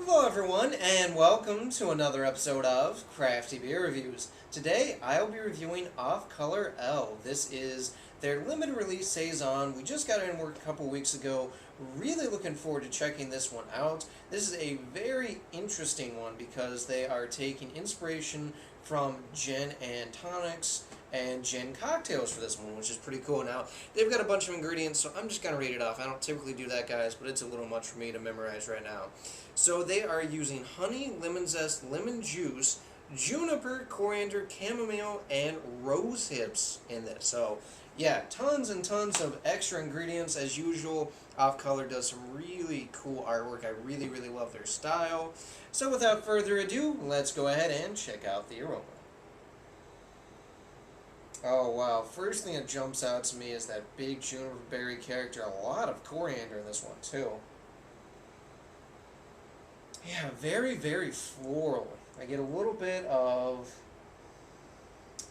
Hello everyone, and welcome to another episode of Crafty Beer Reviews. Today, I will be reviewing Off Color Eille. This is their limited release Saison. We just got it in work a couple weeks ago. Really looking forward to checking this one out. This is a very interesting one because they are taking inspiration from gin and tonics and gin cocktails for this one, which is pretty cool. Now, they've got a bunch of ingredients, so I'm just going to read it off. I don't typically do that, guys, but it's a little much for me to memorize right now. So they are using honey, lemon zest, lemon juice, juniper, coriander, chamomile, and rose hips in this. So, yeah, tons and tons of extra ingredients as usual. Off Color does some really cool artwork. I really, really love their style. So without further ado, let's go ahead and check out the aroma. Oh wow, first thing that jumps out to me is that big juniper berry character. A lot of coriander in this one too. Yeah, very, very floral. I get a little bit of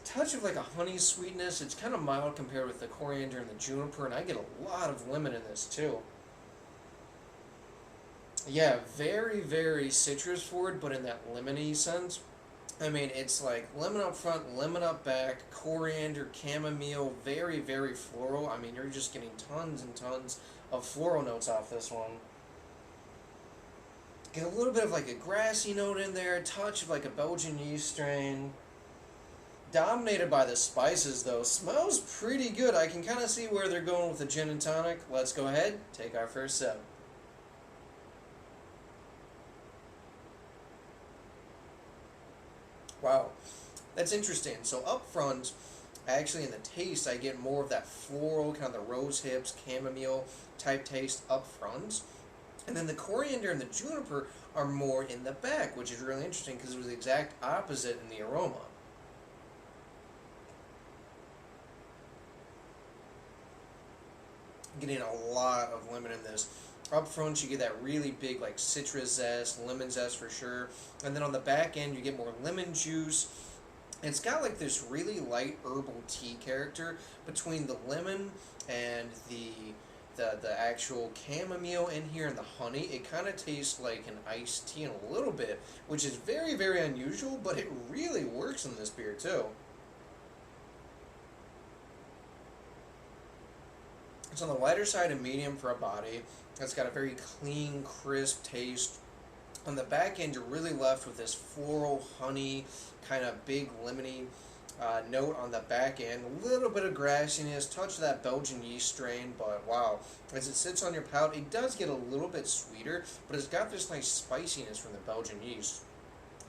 touch of like a honey sweetness. It's kind of mild compared with the coriander and the juniper, and I get a lot of lemon in this too. Yeah, very, very citrus forward, but in that lemony sense. I mean, it's like lemon up front, lemon up back, coriander, chamomile, very, very floral. I mean, you're just getting tons and tons of floral notes off this one. Get a little bit of like a grassy note in there, a touch of like a Belgian yeast strain. Dominated by the spices though, smells pretty good. I can kind of see where they're going with the gin and tonic. Let's go ahead, take our first sip. Wow, that's interesting. So up front, actually in the taste, I get more of that floral, kind of the rose hips, chamomile type taste up front. And then the coriander and the juniper are more in the back, which is really interesting because it was the exact opposite in the aroma. Getting a lot of lemon in this. Up front, you get that really big, like citrus zest, lemon zest for sure. And then on the back end, you get more lemon juice. It's got like this really light herbal tea character between the lemon and the actual chamomile in here and the honey. It kind of tastes like an iced tea in a little bit, which is very, very unusual, but it really works in this beer too. It's on the lighter side of medium for a body. It's got a very clean, crisp taste. On the back end, you're really left with this floral, honey, kind of big lemony note on the back end. A little bit of grassiness, touch of that Belgian yeast strain, but wow. As it sits on your palate, it does get a little bit sweeter, but it's got this nice spiciness from the Belgian yeast.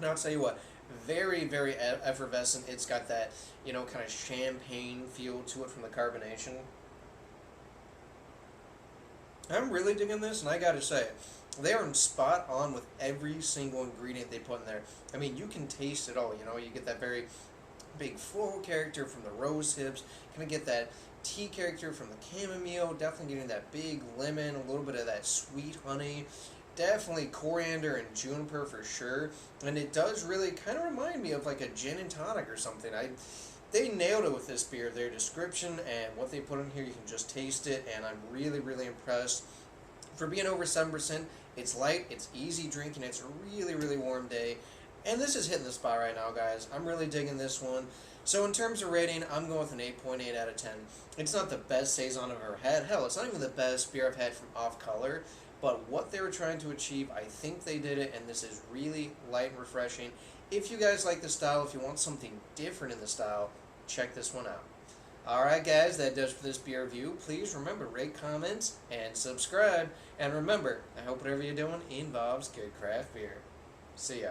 Now, I'll tell you what, very, very effervescent. It's got that, kind of champagne feel to it from the carbonation. I'm really digging this, and I gotta say, they are spot on with every single ingredient they put in there. I mean, you can taste it all, you get that very big floral character from the rose hips, kind of get that tea character from the chamomile, definitely getting that big lemon, a little bit of that sweet honey, definitely coriander and juniper for sure, and it does really kind of remind me of like a gin and tonic or something. They nailed it with this beer. Their description and what they put in here, you can just taste it, and I'm really, really impressed. For being over 7%, it's light, it's easy drinking, it's a really, really warm day, and this is hitting the spot right now, guys. I'm really digging this one. So in terms of rating, I'm going with an 8.8 out of 10. It's not the best Saison I've ever had. Hell, it's not even the best beer I've had from Off Color, but what they were trying to achieve, I think they did it, and this is really light and refreshing. If you guys like the style, if you want something different in the style, check this one out. Alright guys, that does for this beer review. Please remember, rate, comments, and subscribe. And remember, I hope whatever you're doing involves good craft beer. See ya.